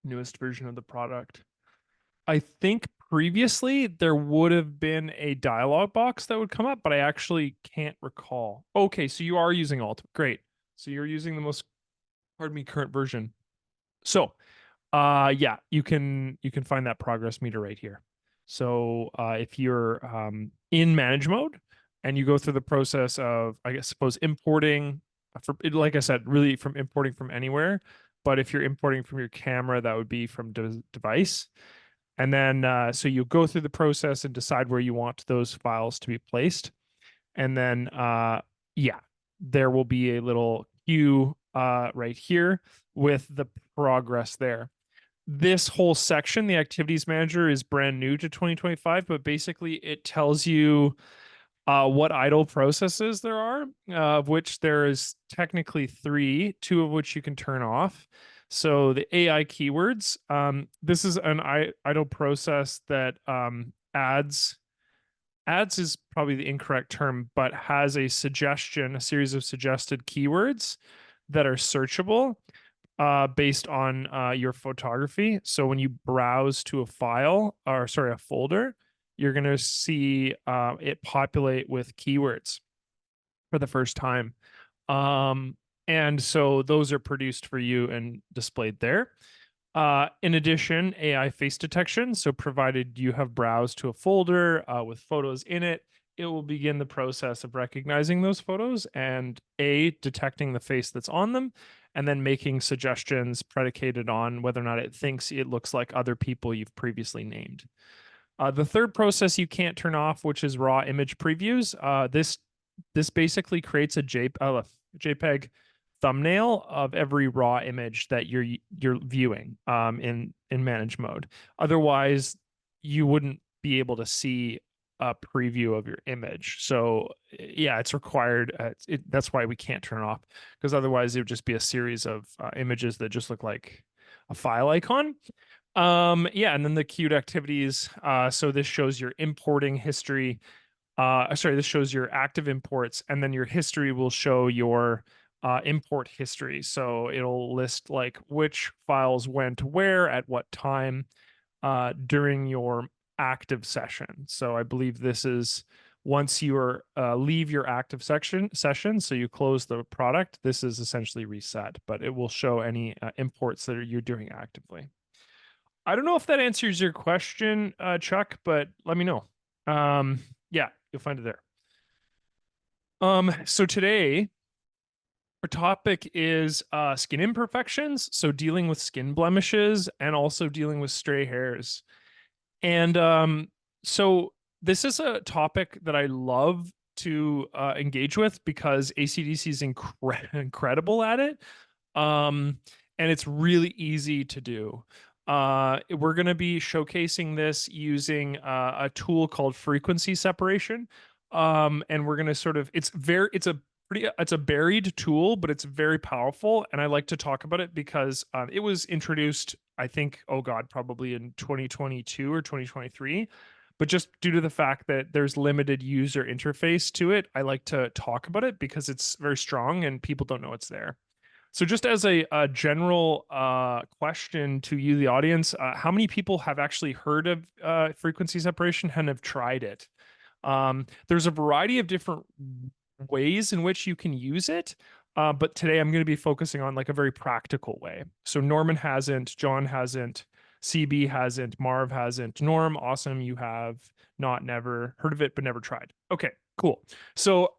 newest version of the product. I think previously there would have been a dialog box that would come up, but I actually can't recall. Okay, so you are using Ultimate. Great. So you're using the most, pardon me, current version. So, yeah, you can find that progress meter right here. So, if you're in manage mode and you go through the process of, I guess, suppose importing, like I said, really from importing from anywhere. But if you're importing from your camera, that would be from device. And then, so you go through the process and decide where you want those files to be placed. And then, yeah, there will be a little queue right here with the progress there. This whole section, the activities manager, is brand new to 2025, but basically it tells you what idle processes there are, of which there is technically three, two of which you can turn off. So the AI keywords, this is an idle process that adds is probably the incorrect term, but has a suggestion, a series of suggested keywords that are searchable based on your photography. So when you browse to a file, or sorry, a folder, you're going to see it populate with keywords for the first time. And so those are produced for you and displayed there. In addition, AI face detection. So provided you have browsed to a folder with photos in it, it will begin the process of recognizing those photos and detecting the face that's on them, and then making suggestions predicated on whether or not it thinks it looks like other people you've previously named. The third process you can't turn off, which is raw image previews. This basically creates a JPEG thumbnail of every raw image that you're viewing in manage mode. Otherwise, you wouldn't be able to see a preview of your image. So yeah, it's required. That's why we can't turn it off, because otherwise it would just be a series of images that just look like a file icon. Yeah, and then the queued activities. So this shows your importing history. Sorry, this shows your active imports, and then your history will show your import history. So it'll list like which files went where at what time during your active session. So I believe this is once you are leave your active session, so you close the product, this is essentially reset, but it will show any imports that you're doing actively. I don't know if that answers your question, Chuck, but let me know. Yeah, you'll find it there. So today our topic is skin imperfections, so dealing with skin blemishes and also dealing with stray hairs. And so this is a topic that I love to engage with because ACDC is incredible at it. And it's really easy to do. We're going to be showcasing this using a tool called frequency separation. And we're going to sort of, it's a buried tool, but it's very powerful. And I like to talk about it because it was introduced, I think, oh God, probably in 2022 or 2023. But just due to the fact that there's limited user interface to it, I like to talk about it because it's very strong and people don't know it's there. So just as a general question to you, the audience, how many people have actually heard of frequency separation and have tried it? There's a variety of different ways in which you can use it, but today I'm going to be focusing on like a very practical way. So Norman hasn't, John hasn't, CB hasn't, Marv hasn't. Norm, awesome, you have not never heard of it, but never tried. Okay, cool. So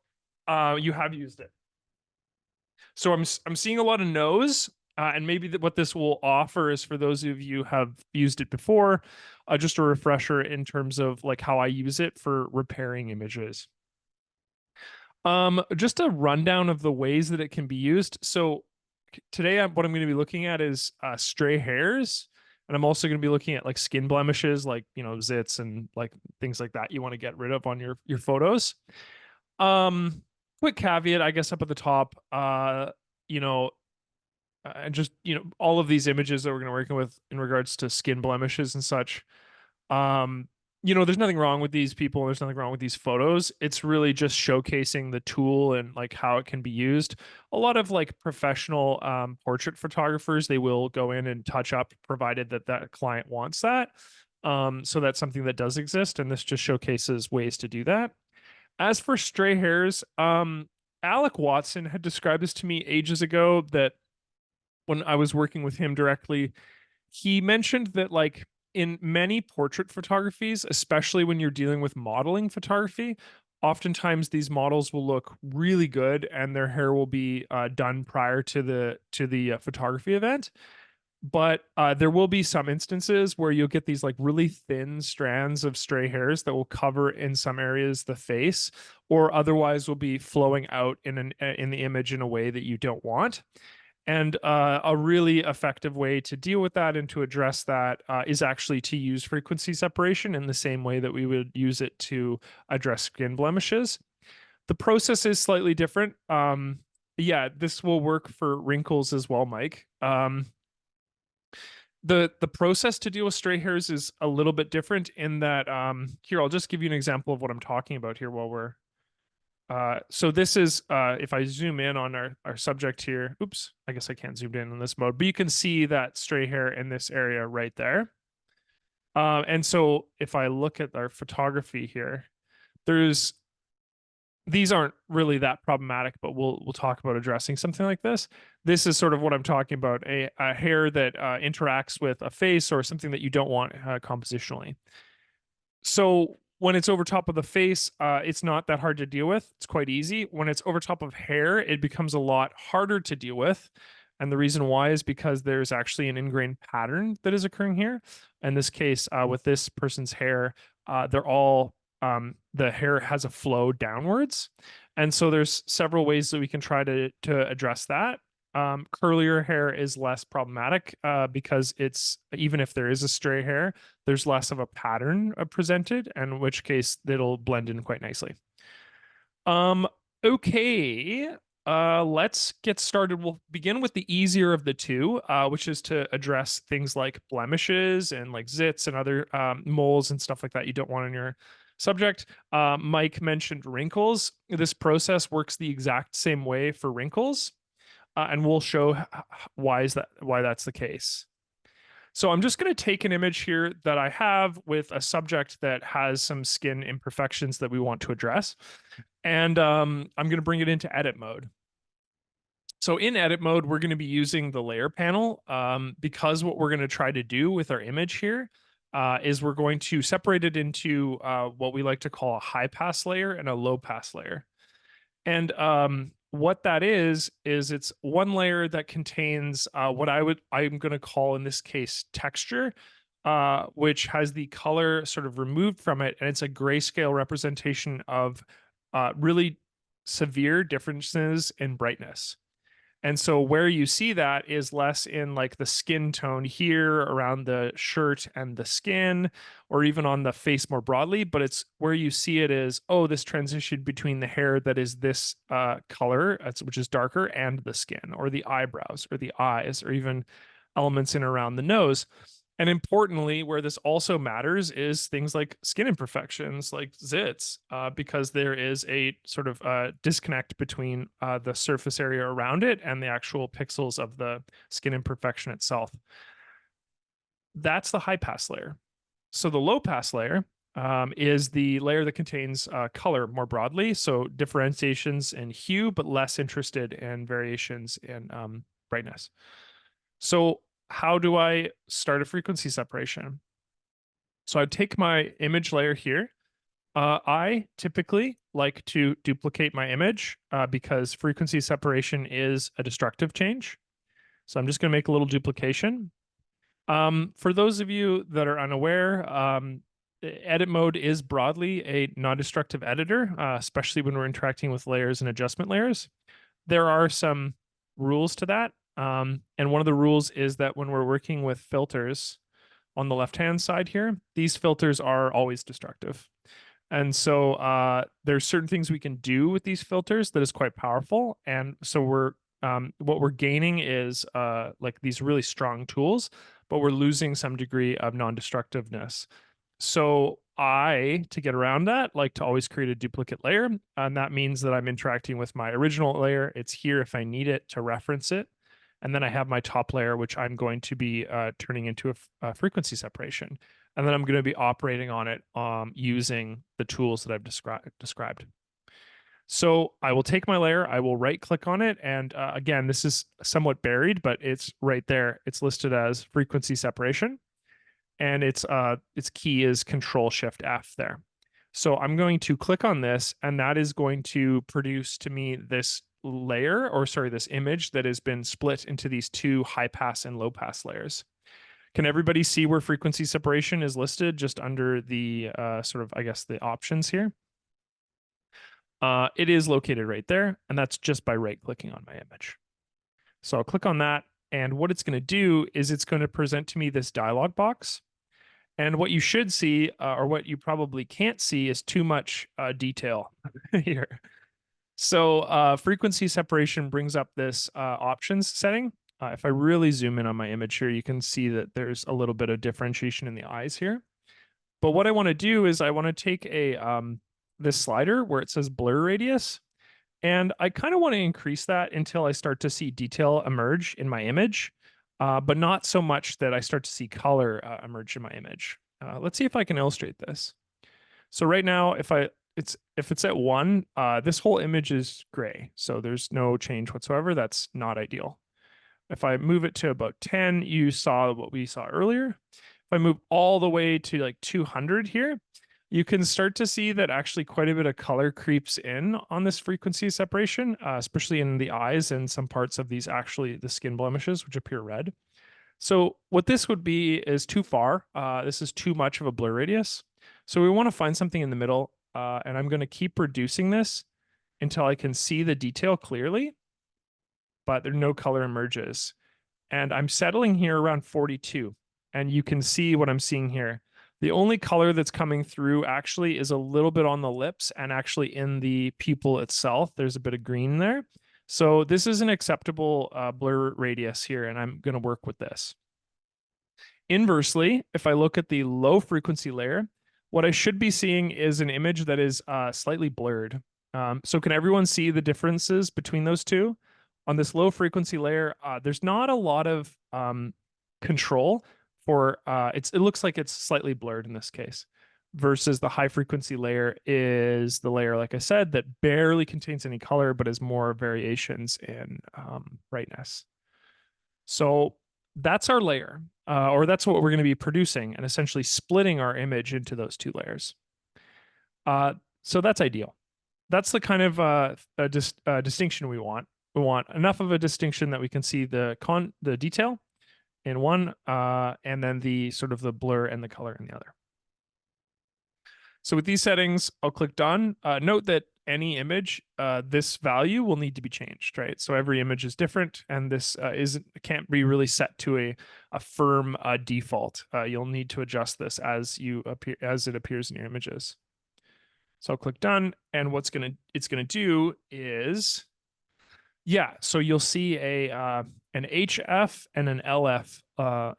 you have used it. So I'm seeing a lot of no's, and maybe what this will offer is for those of you who have used it before, just a refresher in terms of like how I use it for repairing images. Just a rundown of the ways that it can be used. So today, what I'm going to be looking at is stray hairs, and I'm also going to be looking at like skin blemishes, like zits and like things like that you want to get rid of on your photos. Quick caveat, I guess, up at the top, you know, and just all of these images that we're going to working with in regards to skin blemishes and such. Um, there's nothing wrong with these people. There's nothing wrong with these photos. It's really just showcasing the tool and like how it can be used. A lot of like professional portrait photographers, they will go in and touch up, provided that that client wants that. So that's something that does exist, and this just showcases ways to do that. As for stray hairs, Alec Watson had described this to me ages ago that when I was working with him directly, he mentioned that like in many portrait photographies, especially when you're dealing with modeling photography, oftentimes these models will look really good and their hair will be done prior to the photography event. But there will be some instances where you'll get these like really thin strands of stray hairs that will cover in some areas the face, or otherwise will be flowing out in the image in a way that you don't want. And a really effective way to deal with that and to address that is actually to use frequency separation in the same way that we would use it to address skin blemishes. The process is slightly different. Yeah, this will work for wrinkles as well, Mike. The process to deal with stray hairs is a little bit different in that here I'll just give you an example of what I'm talking about here while we're so this is if I zoom in on our subject here. Oops, I guess I can't zoom in this mode, but you can see that stray hair in this area right there. And so if I look at our photography here, there's these aren't really that problematic, but we'll talk about addressing something like this. This is sort of what I'm talking about, a hair that interacts with a face or something that you don't want compositionally. So when it's over top of the face, it's not that hard to deal with. It's quite easy. When it's over top of hair, it becomes a lot harder to deal with. And the reason why is because there's actually an ingrained pattern that is occurring here. In this case, with this person's hair, they're all the hair has a flow downwards, and so there's several ways that we can try to address that. Curlier hair is less problematic because it's even if there is a stray hair, there's less of a pattern presented, in which case it'll blend in quite nicely. Um, okay. Let's get started. We'll begin with the easier of the two, which is to address things like blemishes and like zits and other moles and stuff like that you don't want in your subject. Mike mentioned wrinkles. This process works the exact same way for wrinkles, and we'll show why that's the case. So I'm just going to take an image here that I have with a subject that has some skin imperfections that we want to address. And I'm going to bring it into edit mode. So in edit mode, we're going to be using the layer panel because what we're going to try to do with our image here is we're going to separate it into what we like to call a high pass layer and a low pass layer. And what that is it's one layer that contains what I'm going to call in this case texture, which has the color sort of removed from it, and it's a grayscale representation of really severe differences in brightness. And so where you see that is less in like the skin tone here around the shirt and the skin, or even on the face more broadly, but it's where you see it is, oh, this transition between the hair that is this color, which is darker, and the skin, or the eyebrows, or the eyes, or even elements in around the nose. And importantly, where this also matters is things like skin imperfections, like zits, because there is a sort of disconnect between the surface area around it and the actual pixels of the skin imperfection itself. That's the high pass layer. So the low pass layer is the layer that contains color more broadly, so differentiations in hue, but less interested in variations in brightness. So how do I start a frequency separation? So I take my image layer here. I typically like to duplicate my image because frequency separation is a destructive change. So I'm just going to make a little duplication. For those of you that are unaware, edit mode is broadly a non-destructive editor, especially when we're interacting with layers and adjustment layers. There are some rules to that. And one of the rules is that when we're working with filters on the left-hand side here, these filters are always destructive. And so there's certain things we can do with these filters that is quite powerful. And so what we're gaining is like these really strong tools, but we're losing some degree of non-destructiveness. So to get around that, like to always create a duplicate layer. And that means that I'm interacting with my original layer. It's here if I need it to reference it. And then I have my top layer, which I'm going to be turning into a frequency separation. And then I'm going to be operating on it using the tools that I've described. So I will take my layer, I will right click on it. And again, this is somewhat buried, but it's right there. It's listed as frequency separation. And its key is Control Shift F there. So I'm going to click on this, and that is going to produce to me this layer, or sorry, this image that has been split into these two high pass and low pass layers. Can everybody see where frequency separation is listed just under the sort of, I guess, the options here? It is located right there, and that's just by right clicking on my image. So I'll click on that, and what it's going to do is it's going to present to me this dialog box. And what you should see, or what you probably can't see, is too much detail here. So frequency separation brings up this options setting. If I really zoom in on my image here, you can see that there's a little bit of differentiation in the eyes here. But what I want to do is I want to take this slider where it says blur radius, and I kind of want to increase that until I start to see detail emerge in my image, but not so much that I start to see color emerge in my image. Let's see if I can illustrate this. So right now, if it's at 1, this whole image is gray, so there's no change whatsoever. That's not ideal. If I move it to about 10, you saw what we saw earlier. If I move all the way to like 200 here, you can start to see that actually quite a bit of color creeps in on this frequency separation, especially in the eyes and some parts of these, actually the skin blemishes, which appear red. So what this would be is too far. This is too much of a blur radius. So we want to find something in the middle, and I'm going to keep reducing this until I can see the detail clearly, but there no color emerges. And I'm settling here around 42, and you can see what I'm seeing here. The only color that's coming through actually is a little bit on the lips, and actually in the pupil itself, there's a bit of green there. So this is an acceptable blur radius here, and I'm going to work with this. Inversely, if I look at the low frequency layer, what I should be seeing is an image that is slightly blurred. So can everyone see the differences between those two? On this low frequency layer, there's not a lot of control for it looks like it's slightly blurred in this case, versus the high frequency layer is the layer, like I said, that barely contains any color but has more variations in brightness. So that's our layer, or that's what we're going to be producing, and essentially splitting our image into those two layers. So that's ideal. That's the kind of distinction we want. We want enough of a distinction that we can see the detail in one, and then the sort of the blur and the color in the other. So with these settings, I'll click done. Note that any image, this value will need to be changed, right? So every image is different, and this can't be really set to a firm default. You'll need to adjust this as it appears in your images. So I'll click done, and it's gonna do is, yeah. So you'll see an HF and an LF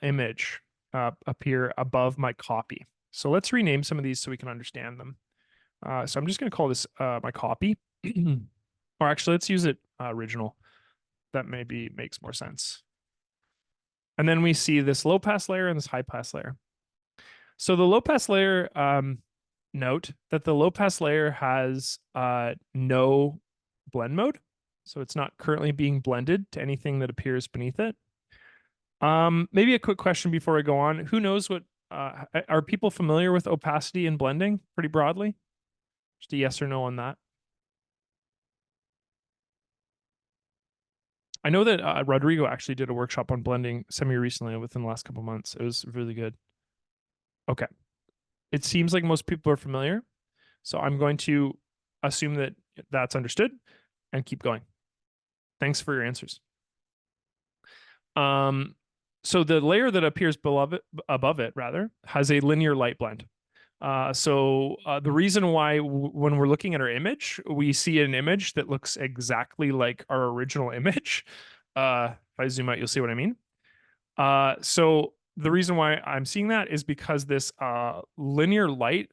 image appear above my copy. So let's rename some of these so we can understand them. So I'm just going to call this my copy. Or actually, let's use it original. That maybe makes more sense. And then we see this low pass layer and this high pass layer. So the low pass layer, note that the low pass layer has no blend mode. So it's not currently being blended to anything that appears beneath it. Maybe a quick question before I go on. Who knows what, are people familiar with opacity and blending pretty broadly? Just a yes or no on that. I know that Rodrigo actually did a workshop on blending semi-recently within the last couple months. It was really good. Okay. It seems like most people are familiar. So I'm going to assume that that's understood and keep going. Thanks for your answers. So the layer that appears above it rather has a linear light blend. The reason why when we're looking at our image, we see an image that looks exactly like our original image. If I zoom out, you'll see what I mean. So the reason why I'm seeing that is because this linear light,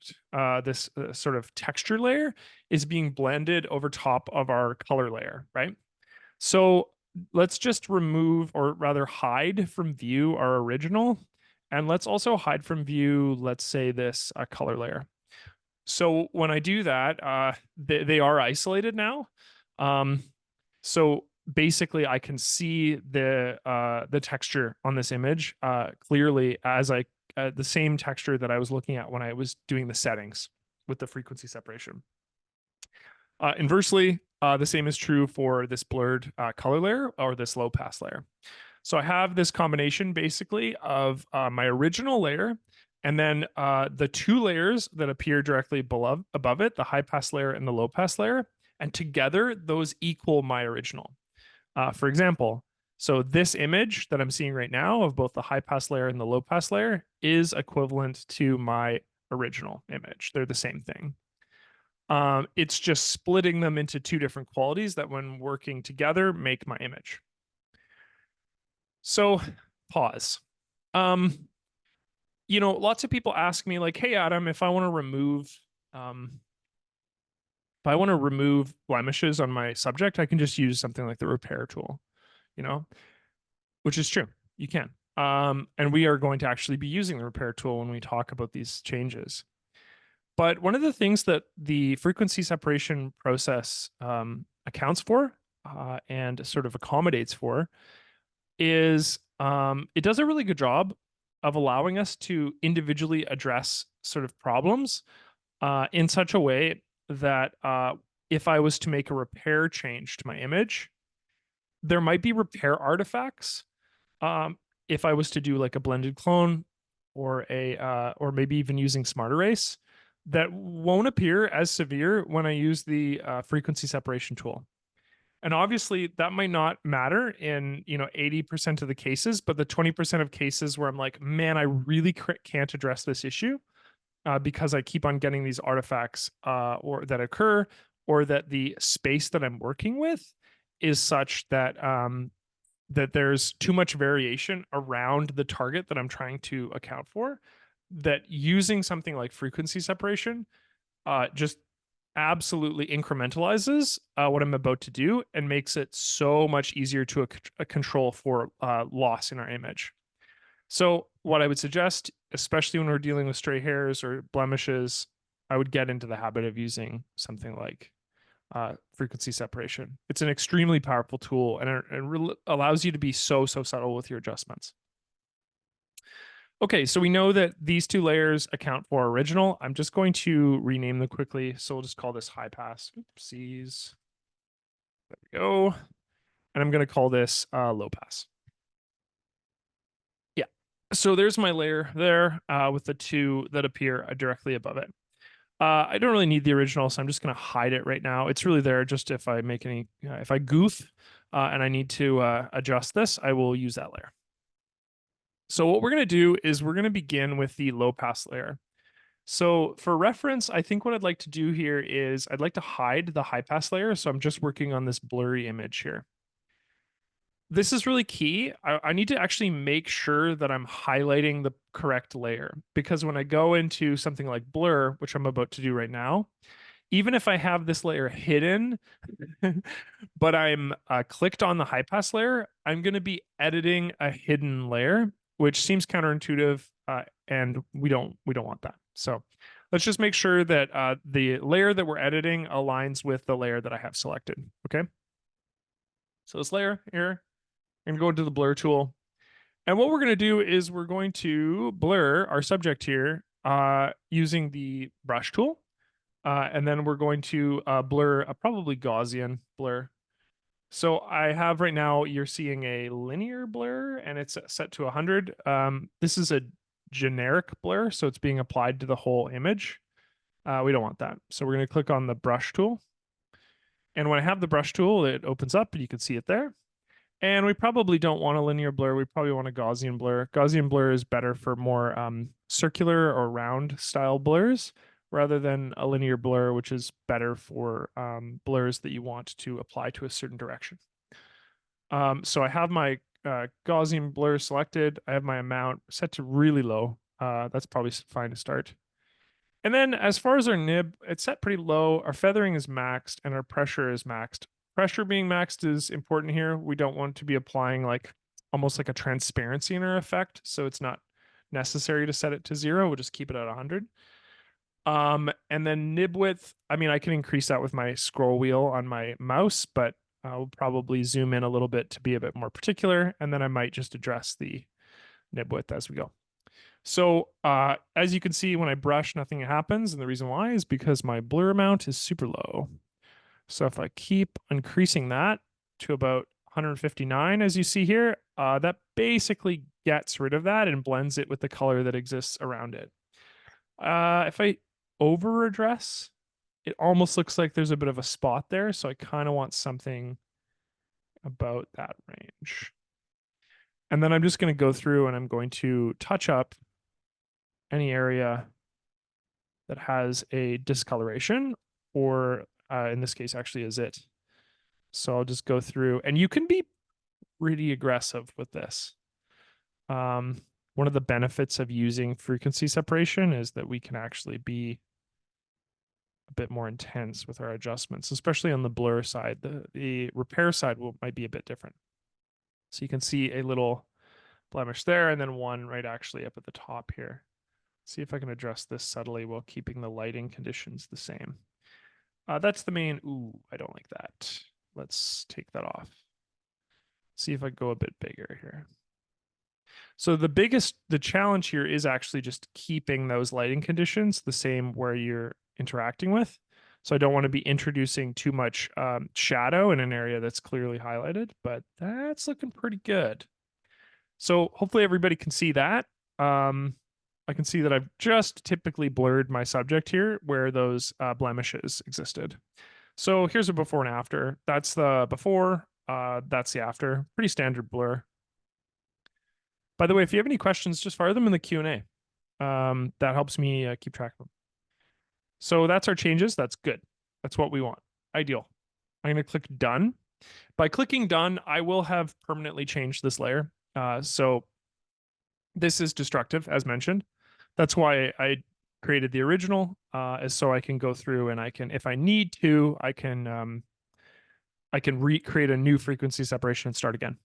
this sort of texture layer, is being blended over top of our color layer, right? So let's just remove, or rather hide from view, our original. And let's also hide from view, let's say, this color layer. So when I do that, they are isolated now. Um, so basically, I can see the texture on this image clearly as the same texture that I was looking at when I was doing the settings with the frequency separation. Inversely, the same is true for this blurred color layer or this low pass layer. So I have this combination basically of my original layer and then the two layers that appear directly above it, the high pass layer and the low pass layer. And together, those equal my original. For example, so this image that I'm seeing right now of both the high pass layer and the low pass layer is equivalent to my original image. They're the same thing. It's just splitting them into two different qualities that, when working together, make my image. So, pause. Lots of people ask me, like, "Hey, Adam, if I want to remove blemishes on my subject, I can just use something like the repair tool." You know, which is true. You can. And we are going to actually be using the repair tool when we talk about these changes. But one of the things that the frequency separation process accounts for and sort of accommodates for is it does a really good job of allowing us to individually address sort of problems in such a way that if I was to make a repair change to my image, there might be repair artifacts. If I was to do like a blended clone or maybe even using smart erase, that won't appear as severe when I use the frequency separation tool. And obviously that might not matter in 80% of the cases, but the 20% of cases where I'm like, man, I really can't address this issue because I keep on getting these artifacts or that occur, or that the space that I'm working with is such that that there's too much variation around the target that I'm trying to account for, that using something like frequency separation just absolutely incrementalizes what I'm about to do and makes it so much easier to control for loss in our image. So what I would suggest, especially when we're dealing with stray hairs or blemishes, I would get into the habit of using something like frequency separation. It's an extremely powerful tool, and it allows you to be so subtle with your adjustments. Okay, so we know that these two layers account for original. I'm just going to rename them quickly. So we'll just call this high pass. Oopsies. There we go. And I'm going to call this low pass. Yeah. So there's my layer there with the two that appear directly above it. I don't really need the original, so I'm just going to hide it right now. It's really there just if I make any, if I goof and I need to adjust this, I will use that layer. So what we're going to do is we're going to begin with the low pass layer. So for reference, I think what I'd like to do here is I'd like to hide the high pass layer. So I'm just working on this blurry image here. This is really key. I need to actually make sure that I'm highlighting the correct layer, because when I go into something like blur, which I'm about to do right now, even if I have this layer hidden, but I'm clicked on the high pass layer, I'm going to be editing a hidden layer, which seems counterintuitive, and we don't want that. So let's just make sure that the layer that we're editing aligns with the layer that I have selected. Okay. So this layer here, I'm going to go into the blur tool. And what we're going to do is we're going to blur our subject here using the brush tool. And then we're going to blur a probably Gaussian blur. So I have right now, you're seeing a linear blur and it's set to 100. This is a generic blur, so it's being applied to the whole image. We don't want that. So we're going to click on the brush tool. And when I have the brush tool, it opens up and you can see it there. And we probably don't want a linear blur. We probably want a Gaussian blur. Gaussian blur is better for more circular or round style blurs, rather than a linear blur, which is better for blurs that you want to apply to a certain direction. So I have my Gaussian blur selected. I have my amount set to really low. That's probably fine to start. And then as far as our nib, it's set pretty low. Our feathering is maxed and our pressure is maxed. Pressure being maxed is important here. We don't want to be applying like almost like a transparency in our effect. So it's not necessary to set it to 0. We'll just keep it at 100. And then nib width, I mean, I can increase that with my scroll wheel on my mouse, but I'll probably zoom in a little bit to be a bit more particular. And then I might just address the nib width as we go. So as you can see, when I brush, nothing happens. And the reason why is because my blur amount is super low. So if I keep increasing that to about 159, as you see here, that basically gets rid of that and blends it with the color that exists around it. If I over address, it almost looks like there's a bit of a spot there. So I kind of want something about that range. And then I'm just going to go through and I'm going to touch up any area that has a discoloration, or in this case, actually a zit. So I'll just go through, and you can be pretty aggressive with this. One of the benefits of using frequency separation is that we can actually be a bit more intense with our adjustments, especially on the blur side. The repair side might be a bit different. So you can see a little blemish there, and then one right actually up at the top here. See if I can address this subtly while keeping the lighting conditions the same. That's the main, ooh, I don't like that. Let's take that off. See if I go a bit bigger here. So the challenge here is actually just keeping those lighting conditions the same where you're interacting with. So I don't want to be introducing too much shadow in an area that's clearly highlighted, but that's looking pretty good. So hopefully everybody can see that. I can see that I've just typically blurred my subject here where those blemishes existed. So here's a before and after. That's the before, that's the after. Pretty standard blur. By the way, if you have any questions, just fire them in the Q&A. That helps me keep track of them. So that's our changes. That's good. That's what we want. Ideal. I'm going to click done. By clicking done, I will have permanently changed this layer. So this is destructive, as mentioned. That's why I created the original, is so I can go through and I can, if I need to, I can recreate a new frequency separation and start again.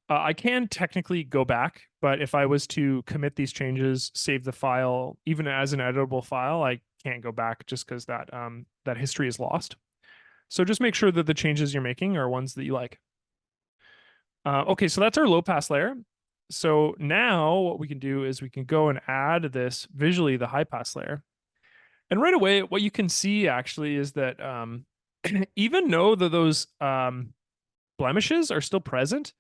I can technically go back, but if I was to commit these changes, save the file, even as an editable file, I can't go back just because that history is lost. So just make sure that the changes you're making are ones that you like. Okay, so that's our low pass layer. So now what we can do is we can go and add this visually, the high pass layer. And right away, what you can see actually is that even though those blemishes are still present,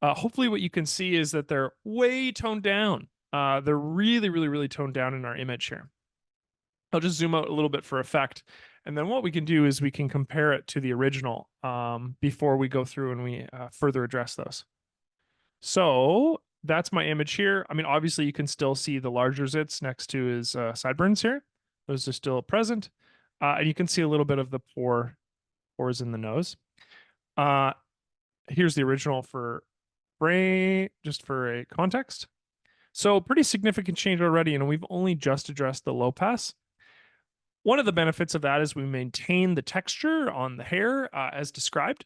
hopefully what you can see is that they're way toned down. They're really, really, really toned down in our image here. I'll just zoom out a little bit for effect. And then what we can do is we can compare it to the original before we go through and we further address those. So that's my image here. I mean, obviously you can still see the larger zits next to his sideburns here. Those are still present. And you can see a little bit of the pores in the nose. Here's the original for Bray, just for a context. So pretty significant change already, and we've only just addressed the low pass. One of the benefits of that is we maintain the texture on the hair as described,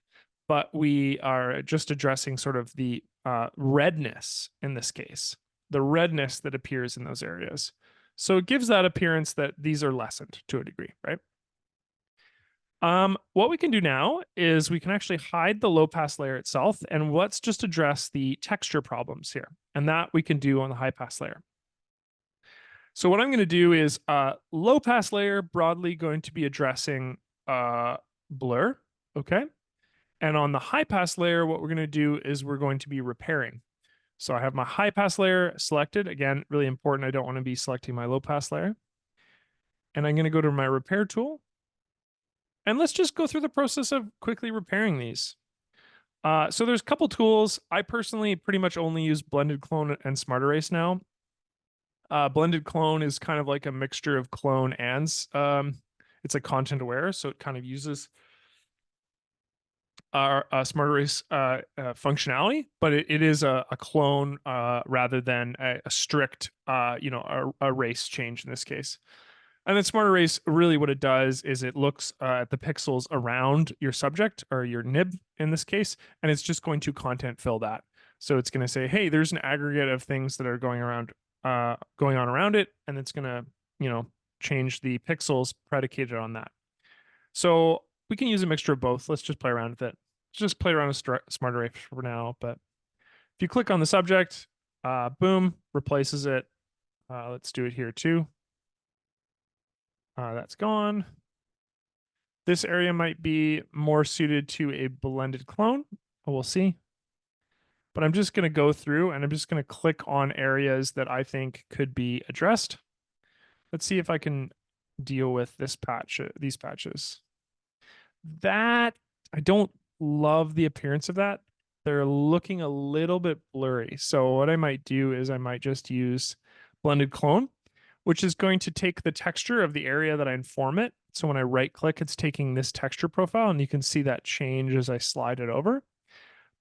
but we are just addressing sort of the redness in this case, the redness that appears in those areas. So it gives that appearance that these are lessened to a degree, right? What we can do now is we can actually hide the low pass layer itself, and let's just address the texture problems here. And that we can do on the high pass layer. So what I'm going to do is low pass layer, broadly going to be addressing blur, okay? And on the high pass layer, what we're going to do is we're going to be repairing. So I have my high pass layer selected. Again, really important. I don't want to be selecting my low pass layer. And I'm going to go to my repair tool. And let's just go through the process of quickly repairing these. So there's a couple tools. I personally pretty much only use Blended Clone and Smart Erase now. Blended Clone is kind of like a mixture of clone and it's like content aware, so it kind of uses Smart Erase functionality, but it is a clone rather than a strict, a erase change in this case. And then Smart Erase, really what it does is it looks at the pixels around your subject or your nib in this case, and it's just going to content fill that. So it's going to say, hey, there's an aggregate of things that are going on around it, and it's going to, change the pixels predicated on that. So we can use a mixture of both. Let's just play around with it. Just play around with Smart Erase for now. But if you click on the subject, boom, replaces it. Let's do it here too. That's gone. This area might be more suited to a blended clone. We'll see. But I'm just going to go through and I'm just going to click on areas that I think could be addressed. Let's see if I can deal with this patch, these patches. That, I don't love the appearance of that. They're looking a little bit blurry. So what I might do is I might just use blended clone, which is going to take the texture of the area that I inform it. So when I right click, it's taking this texture profile, and you can see that change as I slide it over.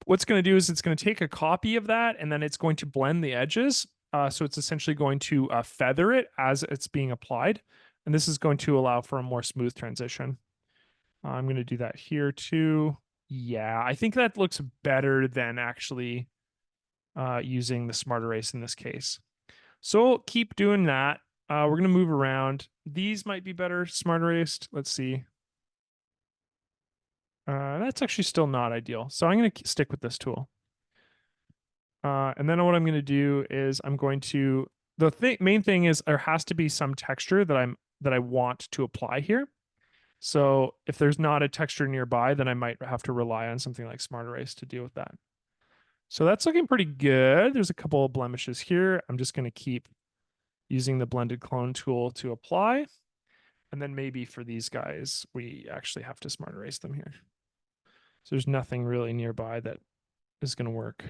What's going to do is it's going to take a copy of that, and then it's going to blend the edges. So it's essentially going to feather it as it's being applied. And this is going to allow for a more smooth transition. I'm going to do that here too. Yeah, I think that looks better than actually using the Smart Erase in this case. So keep doing that. We're going to move around. These might be better Smart Erased. Let's see. That's actually still not ideal. So I'm going to stick with this tool. And then what I'm going to do is I'm going to, main thing is there has to be some texture that I want to apply here. So if there's not a texture nearby, then I might have to rely on something like Smart Erase to deal with that. So that's looking pretty good. There's a couple of blemishes here. I'm just going to keep using the blended clone tool to apply. And then maybe for these guys, we actually have to Smart Erase them here. So there's nothing really nearby that is going to work.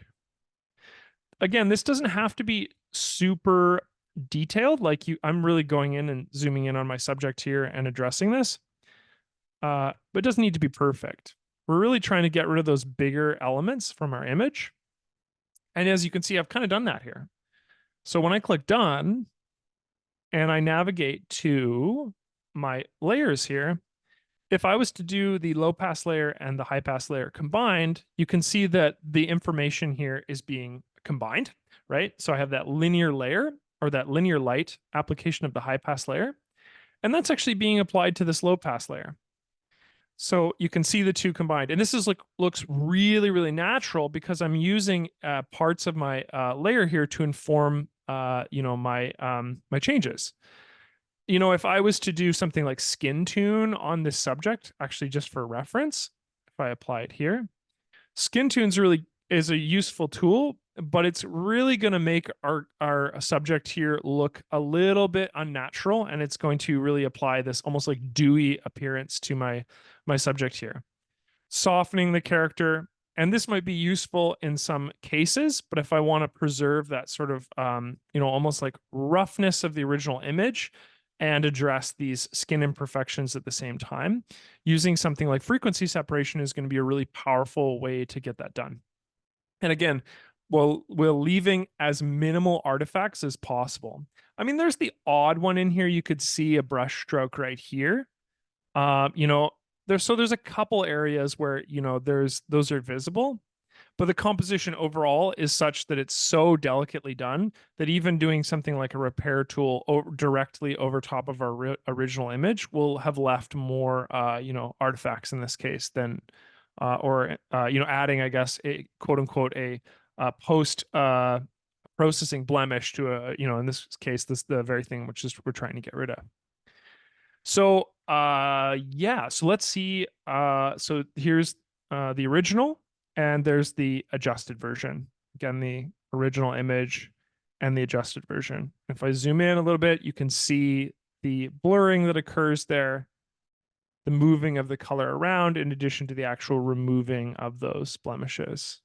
Again, this doesn't have to be super detailed. I'm really going in and zooming in on my subject here and addressing this. But it doesn't need to be perfect. We're really trying to get rid of those bigger elements from our image. And as you can see, I've kind of done that here. So when I click done and I navigate to my layers here, if I was to do the low pass layer and the high pass layer combined, you can see that the information here is being combined, right? So I have that linear layer or that linear light application of the high pass layer, and that's actually being applied to this low pass layer. So you can see the two combined, and this is looks really, really natural because I'm using parts of my layer here to inform, my changes. If I was to do something like skin tune on this subject, actually just for reference, if I apply it here, skin tunes really is a useful tool, but it's really going to make our subject here look a little bit unnatural, and it's going to really apply this almost like dewy appearance to my subject here, softening the character. And this might be useful in some cases, but if I want to preserve that sort of almost like roughness of the original image and address these skin imperfections at the same time, using something like frequency separation is going to be a really powerful way to get that done. And again, we're leaving as minimal artifacts as possible. I mean, there's the odd one in here. You could see a brush stroke right here. There's a couple areas where, those are visible, but the composition overall is such that it's so delicately done that even doing something like a repair tool directly over top of our original image will have left more, artifacts in this case than, adding, I guess, a quote unquote, a post processing blemish to in this case, the very thing which is we're trying to get rid of. So so let's see. So here's the original, and there's the adjusted version. Again, the original image and the adjusted version. If I zoom in a little bit, you can see the blurring that occurs there, the moving of the color around, in addition to the actual removing of those blemishes.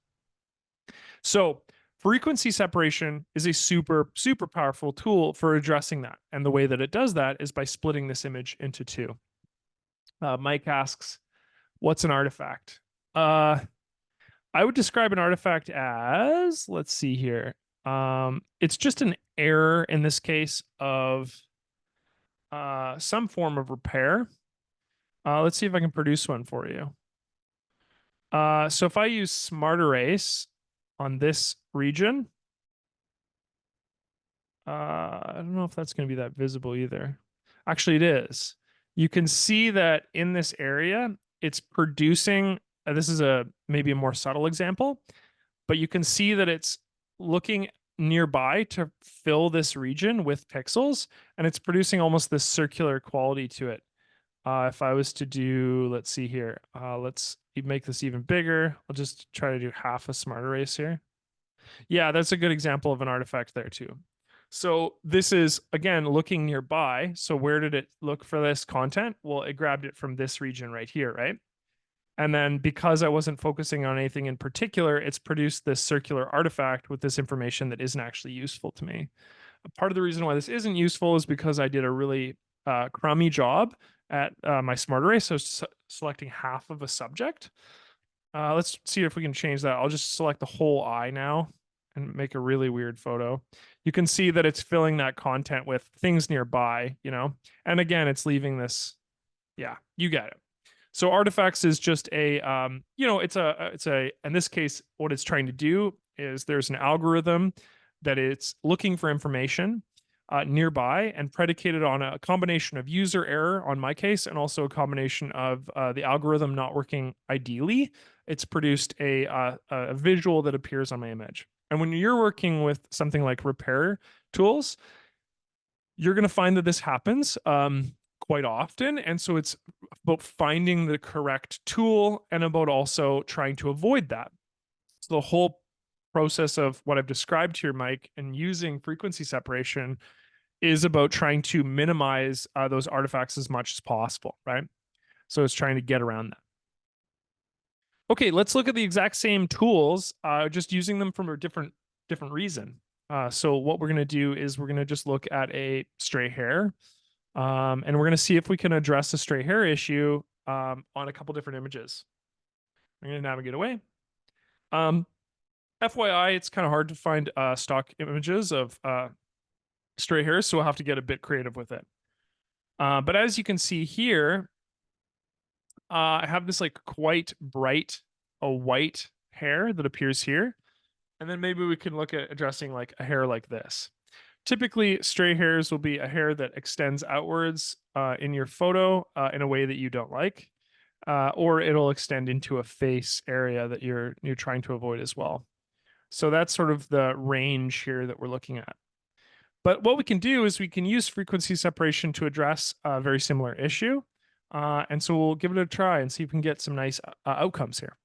So frequency separation is a super, super powerful tool for addressing that. And the way that it does that is by splitting this image into two. Mike asks, what's an artifact? Uh, I would describe an artifact as, let's see here. It's just an error in this case of some form of repair. Let's see if I can produce one for you. So if I use smart erase on this region, I don't know if that's going to be that visible either. Actually, it is. You can see that in this area, it's producing. This is a maybe a more subtle example, but you can see that it's looking nearby to fill this region with pixels, and it's producing almost this circular quality to it. If I was to do, let's see here, let's make this even bigger. I'll just try to do half a smart erase here. Yeah, that's a good example of an artifact there too. So this is, again, looking nearby. So where did it look for this content? Well, it grabbed it from this region right here, right? And then because I wasn't focusing on anything in particular, it's produced this circular artifact with this information that isn't actually useful to me. Part of the reason why this isn't useful is because I did a really crummy job at my smart array. So selecting half of a subject. Let's see if we can change that. I'll just select the whole eye now and make a really weird photo. You can see that it's filling that content with things nearby, you know? And again, it's leaving this. Yeah, you get it. So artifacts is just a, in this case, what it's trying to do is there's an algorithm that it's looking for information nearby and predicated on a combination of user error on my case and also a combination of the algorithm not working ideally. It's produced a visual that appears on my image. And when you're working with something like repair tools, you're going to find that this happens quite often. And so it's about finding the correct tool and about also trying to avoid that. So the whole process of what I've described here, Mike, and using frequency separation is about trying to minimize those artifacts as much as possible, right? So it's trying to get around that. Okay, let's look at the exact same tools, just using them from a different reason. So what we're going to do is we're going to just look at a stray hair, and we're going to see if we can address the stray hair issue on a couple different images. I'm going to navigate away. FYI, it's kind of hard to find stock images of stray hairs, so we'll have to get a bit creative with it. But as you can see here, I have this like quite bright, a white hair that appears here. And then maybe we can look at addressing like a hair like this. Typically, stray hairs will be a hair that extends outwards in your photo in a way that you don't like, or it'll extend into a face area that you're trying to avoid as well. So that's sort of the range here that we're looking at. But what we can do is we can use frequency separation to address a very similar issue. And so we'll give it a try and see if we can get some nice outcomes here.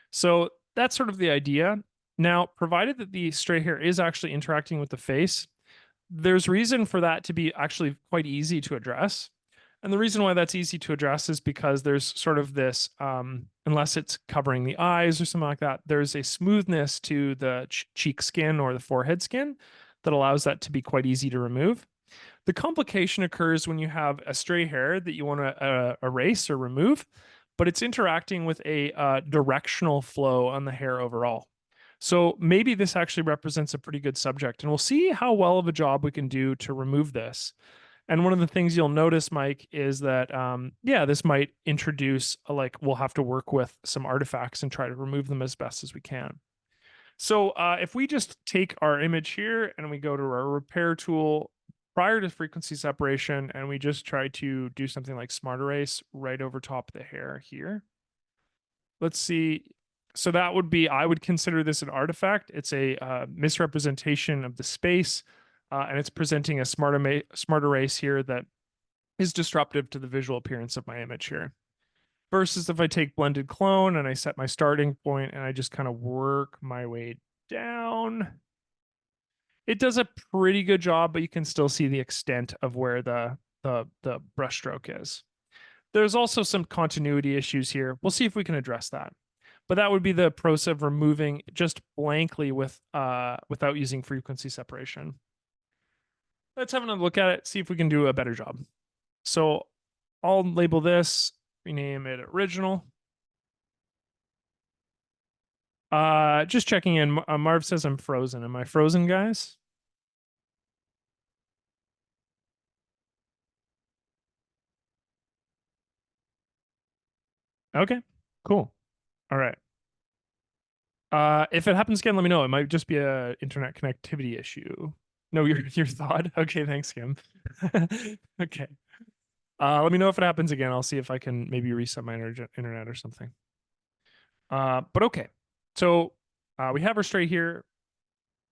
So that's sort of the idea. Now, provided that the stray hair is actually interacting with the face, there's reason for that to be actually quite easy to address. And the reason why that's easy to address is because there's sort of this, unless it's covering the eyes or something like that, there's a smoothness to the cheek skin or the forehead skin that allows that to be quite easy to remove. The complication occurs when you have a stray hair that you want to erase or remove, but it's interacting with a directional flow on the hair overall. So maybe this actually represents a pretty good subject, and we'll see how well of a job we can do to remove this. And one of the things you'll notice, Mike, is that yeah, this might introduce like we'll have to work with some artifacts and try to remove them as best as we can. So if we just take our image here and we go to our repair tool prior to frequency separation, and we just try to do something like smart erase right over top of the hair here. Let's see. So that would be, I would consider this an artifact. It's a misrepresentation of the space, and it's presenting a smart erase here that is disruptive to the visual appearance of my image here. Versus if I take blended clone and I set my starting point and I just kind of work my way down, it does a pretty good job, but you can still see the extent of where the brushstroke is. There's also some continuity issues here. We'll see if we can address that. But that would be the process of removing just blankly with without using frequency separation. Let's have another look at it, see if we can do a better job. So I'll label this, rename it original. Just checking in. Marv says I'm frozen. Am I frozen, guys? Okay, cool. All right. If it happens again, let me know. It might just be a internet connectivity issue. No, your thought. Okay, thanks, Kim. Okay. Let me know if it happens again. I'll see if I can maybe reset my internet or something. But okay. So we have her straight here.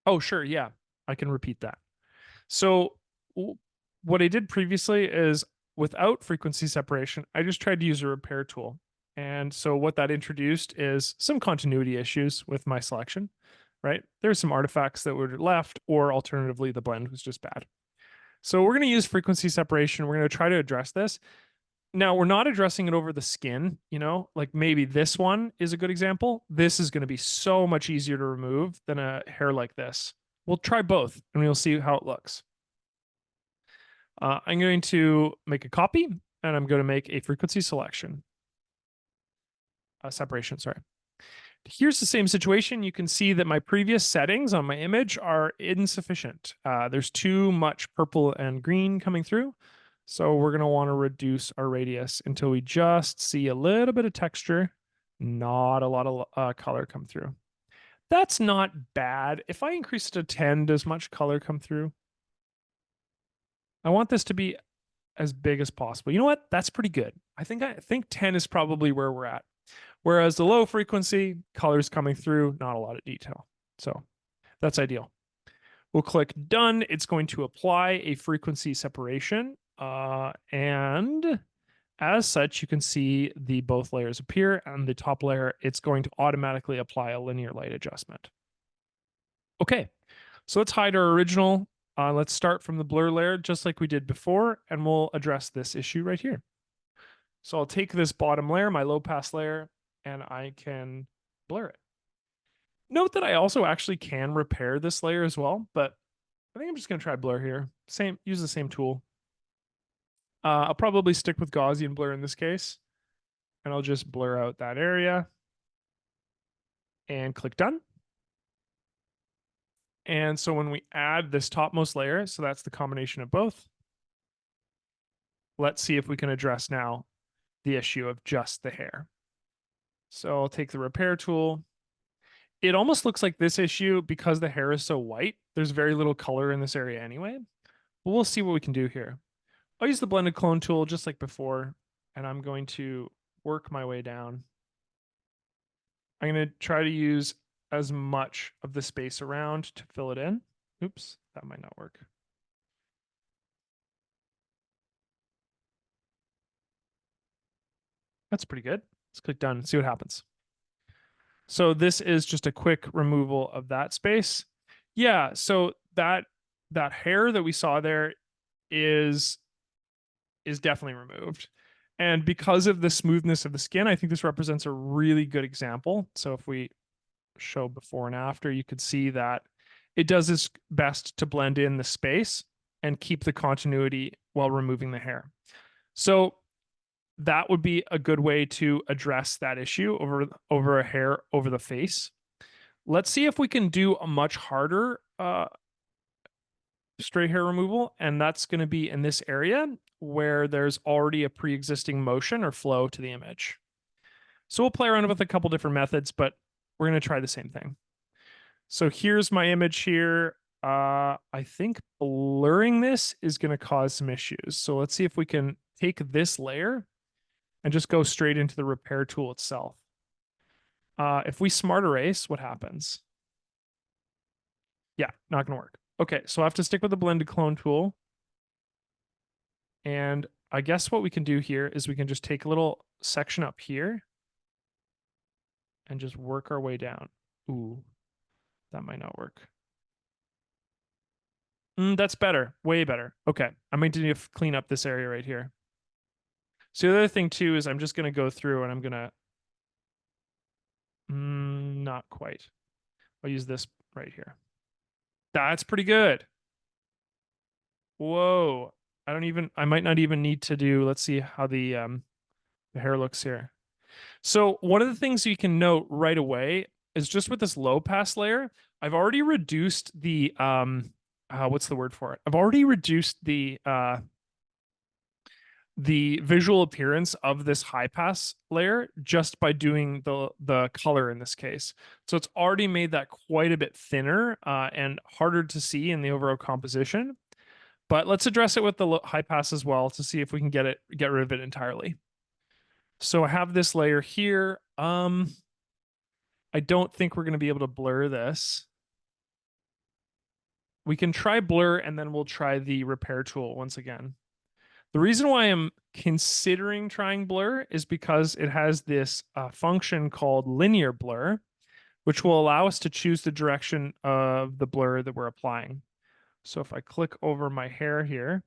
Oh, sure. Yeah, I can repeat that. So what I did previously is without frequency separation, I just tried to use a repair tool. And so what that introduced is some continuity issues with my selection, right? There's some artifacts that were left, or alternatively, the blend was just bad. So we're going to use frequency separation. We're going to try to address this. Now, we're not addressing it over the skin, like maybe this one is a good example. This is going to be so much easier to remove than a hair like this. We'll try both and we'll see how it looks. I'm going to make a copy and I'm going to make a frequency selection. Separation, sorry. Here's the same situation. You can see that my previous settings on my image are insufficient. There's too much purple and green coming through. So we're going to want to reduce our radius until we just see a little bit of texture, not a lot of color come through. That's not bad. If I increase it to 10, does much color come through? I want this to be as big as possible. You know what? That's pretty good. I think 10 is probably where we're at. Whereas the low frequency, colors coming through, not a lot of detail. So that's ideal. We'll click done. It's going to apply a frequency separation. And as such, you can see the both layers appear, and the top layer, it's going to automatically apply a linear light adjustment. Okay, so let's hide our original. Let's start from the blur layer, just like we did before, and we'll address this issue right here. So I'll take this bottom layer, my low pass layer, and I can blur it. Note that I also actually can repair this layer as well, but I think I'm just going to try blur here. Use the same tool. I'll probably stick with Gaussian blur in this case, and I'll just blur out that area and click done. And so when we add this topmost layer, so that's the combination of both, let's see if we can address now the issue of just the hair. So I'll take the repair tool. It almost looks like this issue, because the hair is so white, there's very little color in this area anyway. But we'll see what we can do here. I'll use the blended clone tool just like before, and I'm going to work my way down. I'm going to try to use as much of the space around to fill it in. Oops, that might not work. That's pretty good. Let's click done and see what happens. So this is just a quick removal of that space. Yeah, so that hair that we saw there is definitely removed. And because of the smoothness of the skin, I think this represents a really good example. So if we show before and after, you could see that it does its best to blend in the space and keep the continuity while removing the hair. So that would be a good way to address that issue over a hair over the face. Let's see if we can do a much harder straight hair removal, and that's going to be in this area where there's already a pre-existing motion or flow to the image. So we'll play around with a couple different methods, but we're going to try the same thing. So here's my image here. I think blurring this is going to cause some issues. So let's see if we can take this layer and just go straight into the repair tool itself. If we smart erase, what happens? Yeah, not going to work. Okay, so I have to stick with the blended clone tool. And I guess what we can do here is we can just take a little section up here and just work our way down. Ooh, that might not work. That's better, way better. Okay, I'm going to need to clean up this area right here. So the other thing too is I'm just going to go through and I'm going to, not quite. I'll use this right here. That's pretty good. Whoa. I might not even need to do, let's see how the hair looks here. So one of the things you can note right away is just with this low pass layer, I've already reduced the what's the word for it? I've already reduced the visual appearance of this high pass layer just by doing the color in this case. So it's already made that quite a bit thinner and harder to see in the overall composition. But let's address it with the high pass as well to see if we can get rid of it entirely. So I have this layer here. I don't think we're going to be able to blur this. We can try blur and then we'll try the repair tool once again. The reason why I'm considering trying blur is because it has this function called linear blur, which will allow us to choose the direction of the blur that we're applying. So if I click over my hair here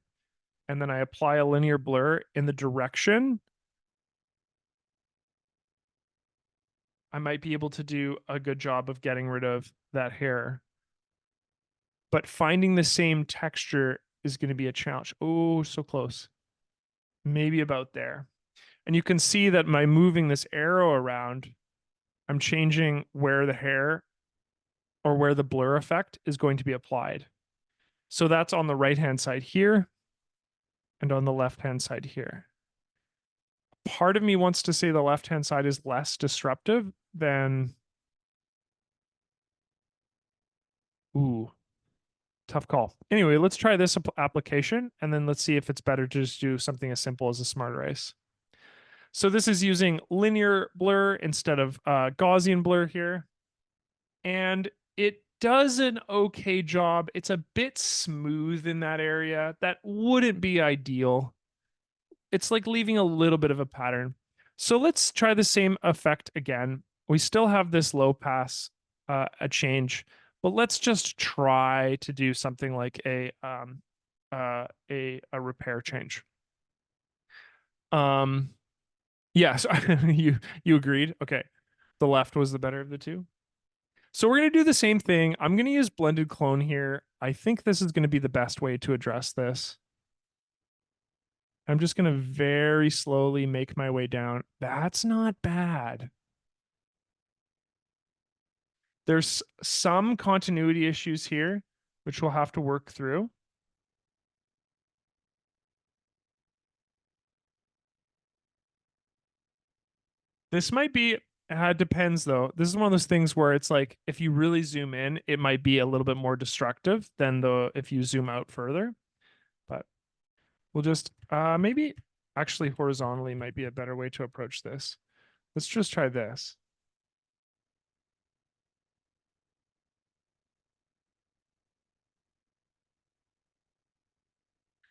and then I apply a linear blur in the direction, I might be able to do a good job of getting rid of that hair. But finding the same texture is going to be a challenge. Oh, so close. Maybe about there. And you can see that by moving this arrow around, I'm changing where the hair or where the blur effect is going to be applied. So that's on the right-hand side here and on the left-hand side here. Part of me wants to say the left-hand side is less disruptive than... Ooh, tough call. Anyway, let's try this application and then let's see if it's better to just do something as simple as a smart erase. So this is using linear blur instead of Gaussian blur here. And it does an okay job. It's a bit smooth in that area. That wouldn't be ideal. It's like leaving a little bit of a pattern. So let's try the same effect again. We still have this low pass, a change, but let's just try to do something like a repair change. Yes, you agreed. Okay. The left was the better of the two. So we're going to do the same thing. I'm going to use blended clone here. I think this is going to be the best way to address this. I'm just going to very slowly make my way down. That's not bad. There's some continuity issues here, which we'll have to work through. This might be, depends though. This is one of those things where it's like, if you really zoom in, it might be a little bit more destructive than if you zoom out further. But we'll just, maybe actually horizontally might be a better way to approach this. Let's just try this.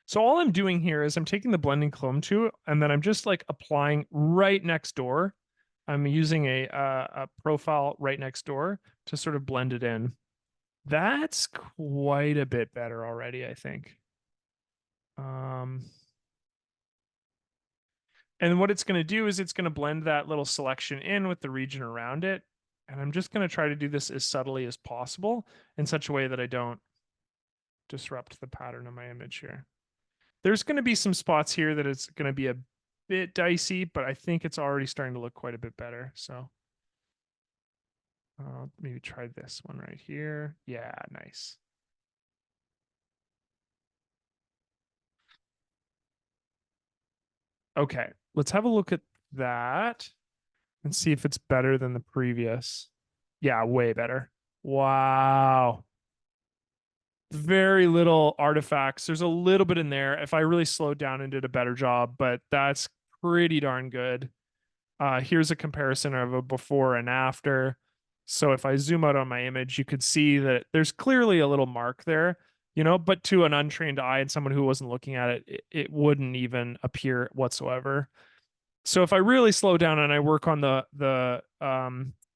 So all I'm doing here is I'm taking the blending clone tool and then I'm just like applying right next door. I'm using a profile right next door to sort of blend it in. That's quite a bit better already, I think. And what it's going to do is it's going to blend that little selection in with the region around it. And I'm just going to try to do this as subtly as possible in such a way that I don't disrupt the pattern of my image here. There's going to be some spots here that it's going to be a bit dicey, but I think it's already starting to look quite a bit better. So maybe try this one right here. Yeah, nice. Okay, let's have a look at that and see if it's better than the previous. Yeah, way better. Wow. Very little artifacts. There's a little bit in there. If I really slowed down and did a better job, but that's pretty darn good. Here's a comparison of a before and after. So if I zoom out on my image, you could see that there's clearly a little mark there, but to an untrained eye and someone who wasn't looking at it, it wouldn't even appear whatsoever. So if I really slow down and I work on the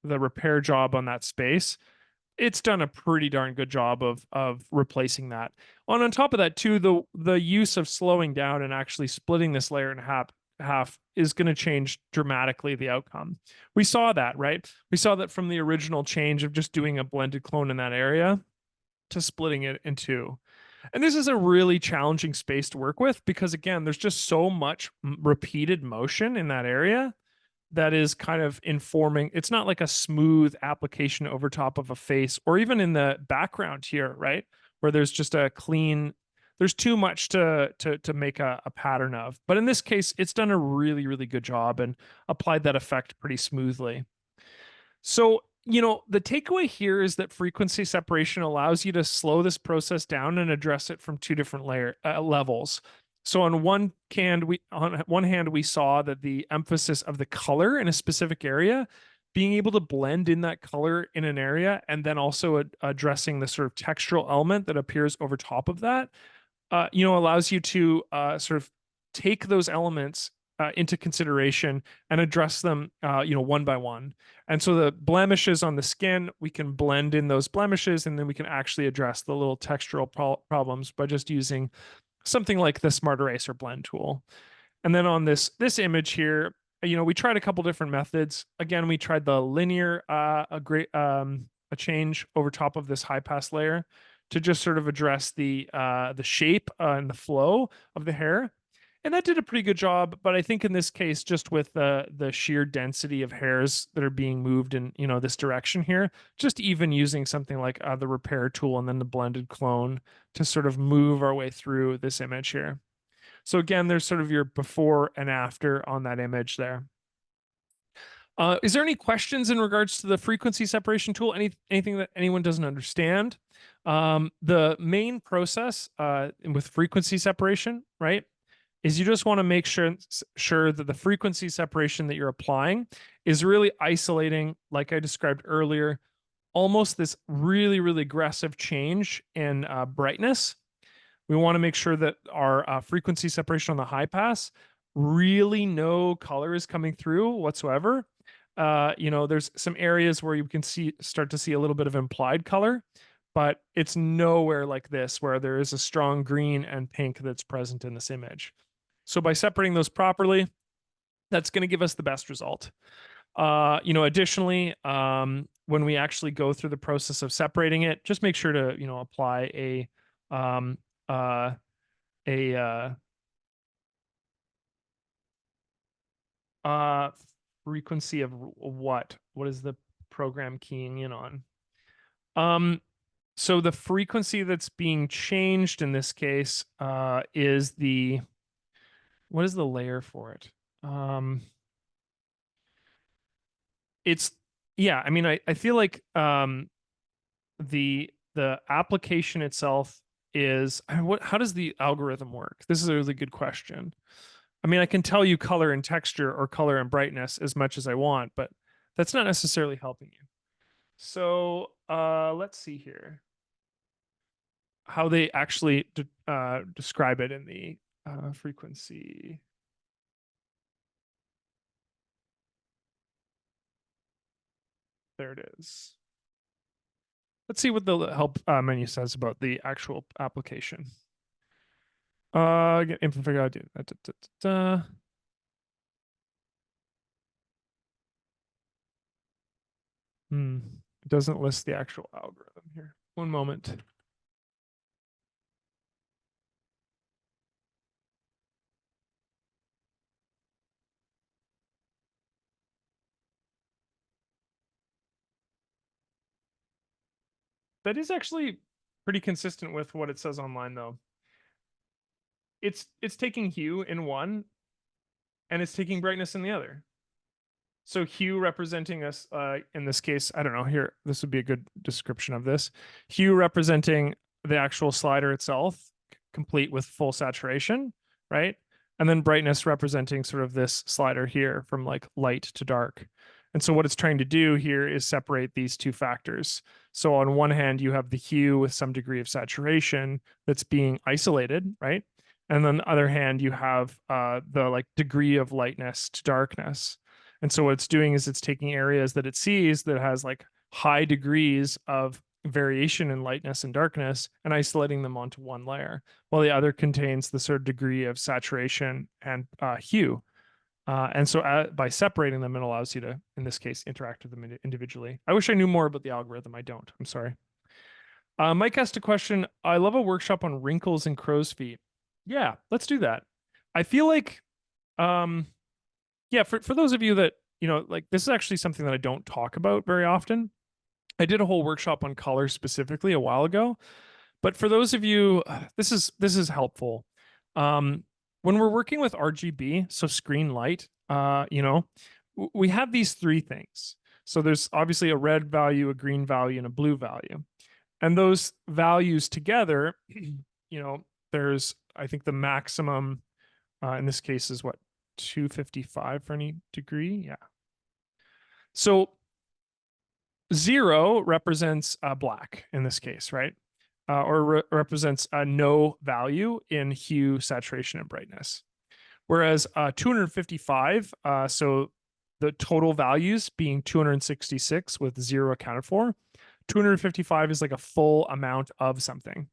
repair job on that space, it's done a pretty darn good job of replacing that. On top of that, too, the use of slowing down and actually splitting this layer in half is going to change dramatically the outcome. We saw that, right? We saw that from the original change of just doing a blended clone in that area to splitting it in two. And this is a really challenging space to work with because, again, there's just so much repeated motion in that area that is kind of informing. It's not like a smooth application over top of a face or even in the background here, right? Where there's just a clean, there's too much to make a pattern of. But in this case, it's done a really, really good job and applied that effect pretty smoothly. So, the takeaway here is that frequency separation allows you to slow this process down and address it from two different levels. So on one hand we saw that the emphasis of the color in a specific area, being able to blend in that color in an area and then also addressing the sort of textural element that appears over top of that, allows you to sort of take those elements into consideration and address them, one by one. And so the blemishes on the skin, we can blend in those blemishes, and then we can actually address the little textural problems by just using something like the Smart Eraser blend tool. And then on this image here, we tried a couple different methods. Again, we tried the linear a change over top of this high pass layer to just sort of address the shape and the flow of the hair. And that did a pretty good job, but I think in this case, just with the sheer density of hairs that are being moved in this direction here, just even using something like the repair tool and then the blended clone to sort of move our way through this image here. So again, there's sort of your before and after on that image there. Is there any questions in regards to the frequency separation tool? Anything that anyone doesn't understand? The main process with frequency separation, right, is you just want to make sure that the frequency separation that you're applying is really isolating, like I described earlier, almost this really, really aggressive change in brightness. We want to make sure that our frequency separation on the high pass, really no color is coming through whatsoever. There's some areas where you can start to see a little bit of implied color, but it's nowhere like this where there is a strong green and pink that's present in this image. So by separating those properly, that's going to give us the best result. Additionally, when we actually go through the process of separating it, just make sure to, apply a frequency of what? What is the program keying in on? So the frequency that's being changed in this case is what is the layer for it? It's yeah, I mean, I feel like the application itself is how does the algorithm work? This is a really good question. I mean, I can tell you color and texture or color and brightness as much as I want, but that's not necessarily helping you. So let's see here how they actually describe it in the frequency. There it is. Let's see what the help menu says about the actual application. Get Imperfections. It doesn't list the actual algorithm here. One moment. That is actually pretty consistent with what it says online, though. It's taking hue in one, and it's taking brightness in the other. So hue representing us, in this case, I don't know, here, this would be a good description of this. Hue representing the actual slider itself, complete with full saturation, right? And then brightness representing sort of this slider here from like light to dark. And so what it's trying to do here is separate these two factors. So on one hand, you have the hue with some degree of saturation that's being isolated, right? And then the other hand, you have the like degree of lightness to darkness. And so what it's doing is it's taking areas that it sees that has like high degrees of variation in lightness and darkness and isolating them onto one layer, while the other contains the sort of degree of saturation and hue. And so by separating them, it allows you to, in this case, interact with them individually. I wish I knew more about the algorithm. I don't. I'm sorry. Mike asked a question. I love a workshop on wrinkles and crow's feet. Yeah, let's do that. I feel like, yeah, for those of you that like this is actually something that I don't talk about very often. I did a whole workshop on color specifically a while ago, but for those of you, this is helpful. Um, when we're working with RGB, so screen light, we have these three things. So there's obviously a red value, a green value, and a blue value. And those values together, there's, I think the maximum in this case is what, 255 for any degree? Yeah. So 0 represents black in this case, right? Or represents no value in hue, saturation, and brightness. Whereas 255, so the total values being 266 with 0 accounted for, 255 is like a full amount of something.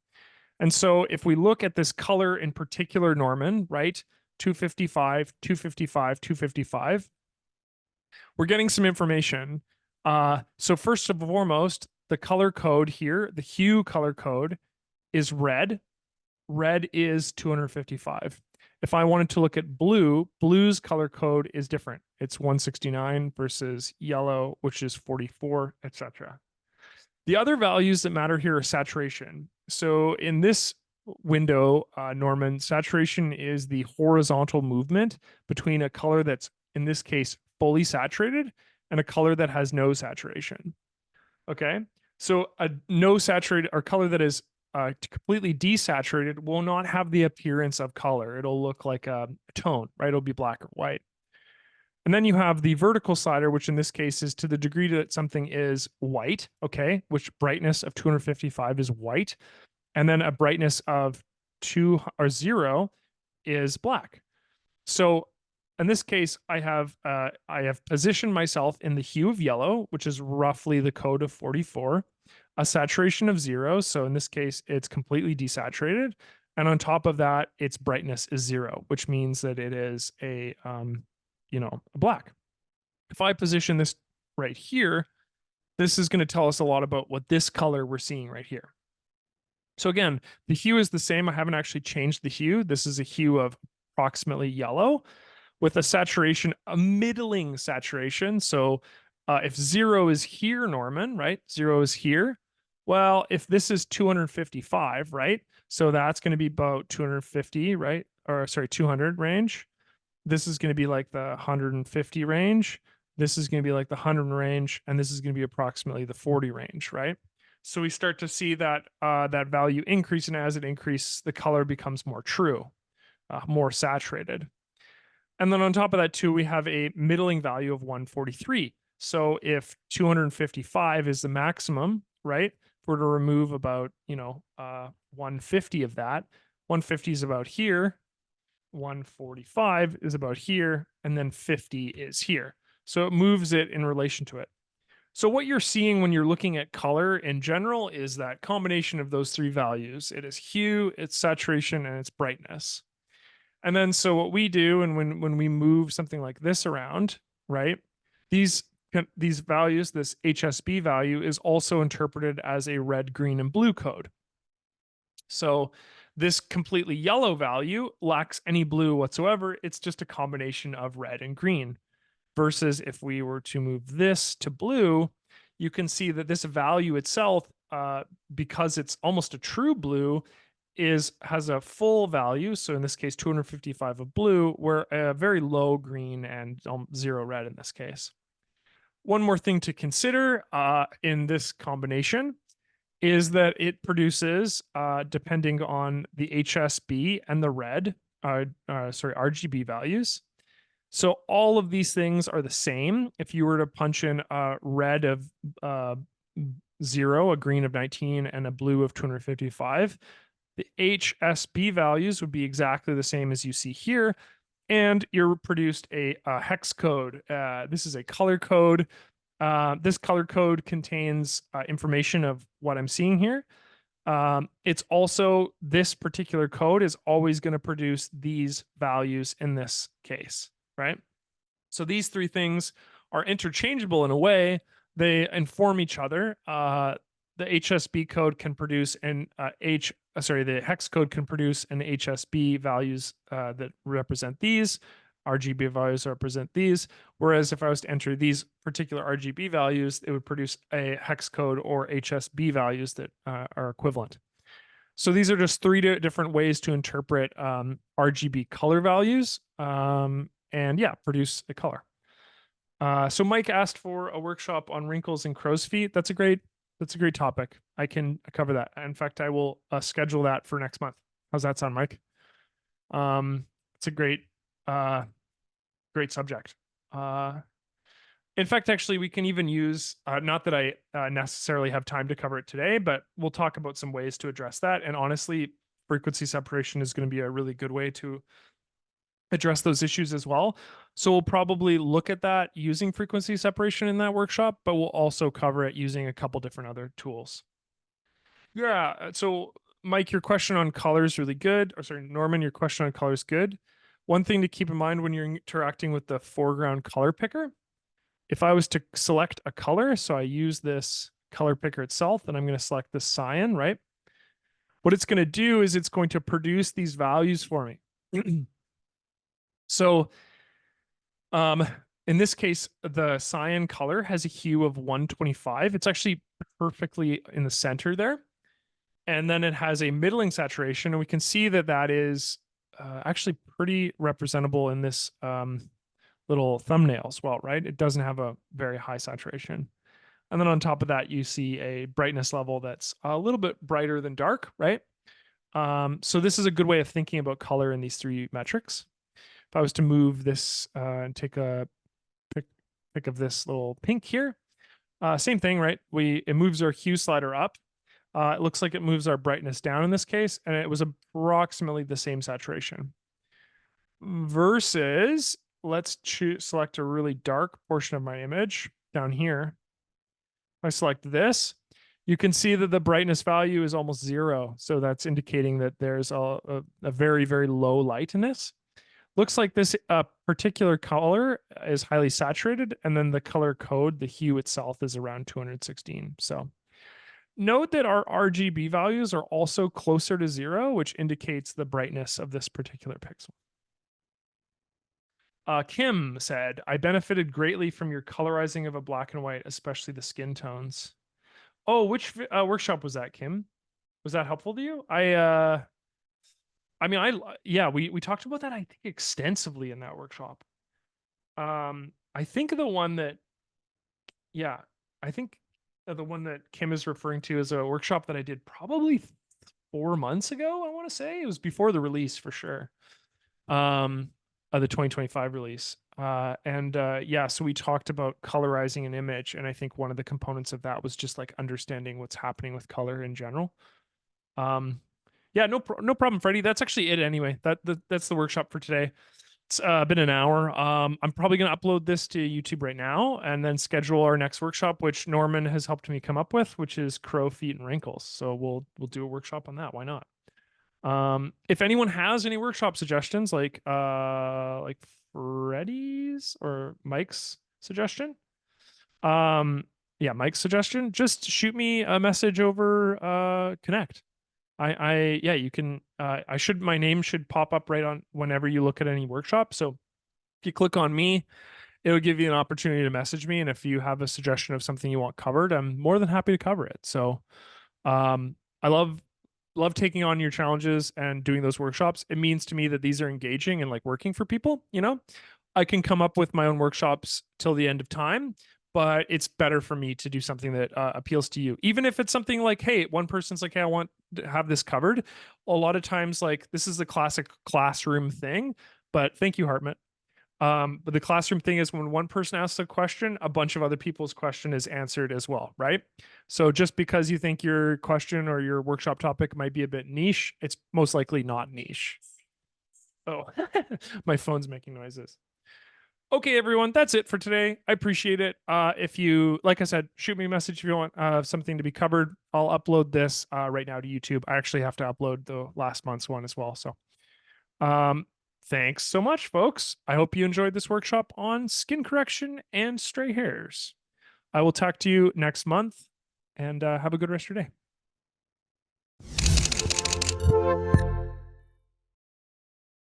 And so if we look at this color in particular, Norman, right? 255, 255, 255, we're getting some information. So first and foremost, the color code here, the hue color code is red. Red is 255. If I wanted to look at blue, blue's color code is different. It's 169 versus yellow, which is 44, etc. The other values that matter here are saturation. So in this window, Norman, saturation is the horizontal movement between a color that's, in this case, fully saturated and a color that has no saturation. Okay. So a no saturated or color that is completely desaturated will not have the appearance of color. It'll look like a tone, right? It'll be black or white. And then you have the vertical slider, which in this case is to the degree that something is white, okay, which brightness of 255 is white. And then a brightness of 2 or 0 is black. So in this case, I have positioned myself in the hue of yellow, which is roughly the code of 44, a saturation of 0. So in this case, it's completely desaturated. And on top of that, its brightness is 0, which means that it is a black. If I position this right here, this is going to tell us a lot about what this color we're seeing right here. So again, the hue is the same. I haven't actually changed the hue. This is a hue of approximately yellow with a saturation, a middling saturation. So if 0 is here, Norman, right? 0 is here. Well, if this is 255, right? So that's going to be about 250, right? Or sorry, 200 range. This is going to be like the 150 range. This is going to be like the 100 range, and this is going to be approximately the 40 range, right? So we start to see that that value increase, and as it increases, the color becomes more true, more saturated. And then on top of that too, we have a middling value of 143. So if 255 is the maximum, right? If we're to remove about 150 of that, 150 is about here, 145 is about here, and then 50 is here. So it moves it in relation to it. So what you're seeing when you're looking at color in general is that combination of those three values. It is hue, its saturation, and its brightness. And then so what we do, and when we move something like this around, right? These values, this HSB value is also interpreted as a red, green, and blue code. So this completely yellow value lacks any blue whatsoever. It's just a combination of red and green. Versus if we were to move this to blue, you can see that this value itself, because it's almost a true blue, has a full value. So in this case, 255 of blue, where a very low green and 0 red in this case. One more thing to consider in this combination is that it produces, depending on the HSB and the red, RGB values. So all of these things are the same. If you were to punch in a red of 0, a green of 19, and a blue of 255, the HSB values would be exactly the same as you see here. And you're produced a hex code. This is a color code. This color code contains information of what I'm seeing here. It's also, this particular code is always going to produce these values in this case, right? So these three things are interchangeable in a way. They inform each other. The HSB code can produce the hex code can produce an HSB values that represent these. RGB values represent these. Whereas if I was to enter these particular RGB values, it would produce a hex code or HSB values that are equivalent. So these are just three different ways to interpret RGB color values and yeah, produce a color. So Mike asked for a workshop on wrinkles and crow's feet. That's a great topic. I can cover that. In fact, I will schedule that for next month. How's that sound, Mike? It's a great subject. In fact, actually, we can even use, not that I necessarily have time to cover it today, but we'll talk about some ways to address that. And honestly, frequency separation is going to be a really good way to address those issues as well. So we'll probably look at that using frequency separation in that workshop, but we'll also cover it using a couple different other tools. Yeah. So Mike, your question on color is really good. Or sorry, Norman, your question on color is good. One thing to keep in mind when you're interacting with the foreground color picker, if I was to select a color, so I use this color picker itself, and I'm going to select the cyan, right? What it's going to do is it's going to produce these values for me. So in this case, the cyan color has a hue of 125. It's actually perfectly in the center there. And then it has a middling saturation, and we can see that that is actually pretty representable in this little thumbnail as well, right? It doesn't have a very high saturation. And then on top of that, you see a brightness level that's a little bit brighter than dark, right? So this is a good way of thinking about color in these three metrics. If I was to move this and take a pick of this little pink here, same thing, right? It moves our hue slider up. It looks like it moves our brightness down in this case, and it was approximately the same saturation. Versus, let's select a really dark portion of my image down here. If I select this, you can see that the brightness value is almost 0. So that's indicating that there's a very, very low light in this. Looks like this particular color is highly saturated, and then the color code, the hue itself, is around 216. So note that our RGB values are also closer to 0, which indicates the brightness of this particular pixel. Kim said, I benefited greatly from your colorizing of a black and white, especially the skin tones. Oh, which workshop was that, Kim? Was that helpful to you? Yeah, we talked about that, I think, extensively in that workshop. I think the one that, yeah, I think the one that Kim is referring to is a workshop that I did probably 4 months ago. I want to say it was before the release for sure. The 2025 release. Yeah, so we talked about colorizing an image, and I think one of the components of that was just like understanding what's happening with color in general. Yeah, no problem, Freddie. That's actually it anyway. That's the workshop for today. It's been an hour. I'm probably going to upload this to YouTube right now and then schedule our next workshop, which Norman has helped me come up with, which is crow feet and wrinkles. So we'll do a workshop on that. Why not? If anyone has any workshop suggestions, like Freddie's or Mike's suggestion, yeah, Mike's suggestion, just shoot me a message over Connect. Yeah, you can. My name should pop up right on whenever you look at any workshop. So if you click on me, it'll give you an opportunity to message me. And if you have a suggestion of something you want covered, I'm more than happy to cover it. So, I love taking on your challenges and doing those workshops. It means to me that these are engaging and like working for people. I can come up with my own workshops till the end of time, but it's better for me to do something that appeals to you. Even if it's something like, hey, one person's like, hey, I want to have this covered. A lot of times, like, this is the classic classroom thing, but thank you, Hartmut. But the classroom thing is when one person asks a question, a bunch of other people's question is answered as well, right? So just because you think your question or your workshop topic might be a bit niche, it's most likely not niche. Oh, my phone's making noises. Okay, everyone, that's it for today. I appreciate it. If you, like I said, shoot me a message if you want something to be covered. I'll upload this right now to YouTube. I actually have to upload the last month's one as well. So, thanks so much, folks. I hope you enjoyed this workshop on skin correction and stray hairs. I will talk to you next month, and have a good rest of your day.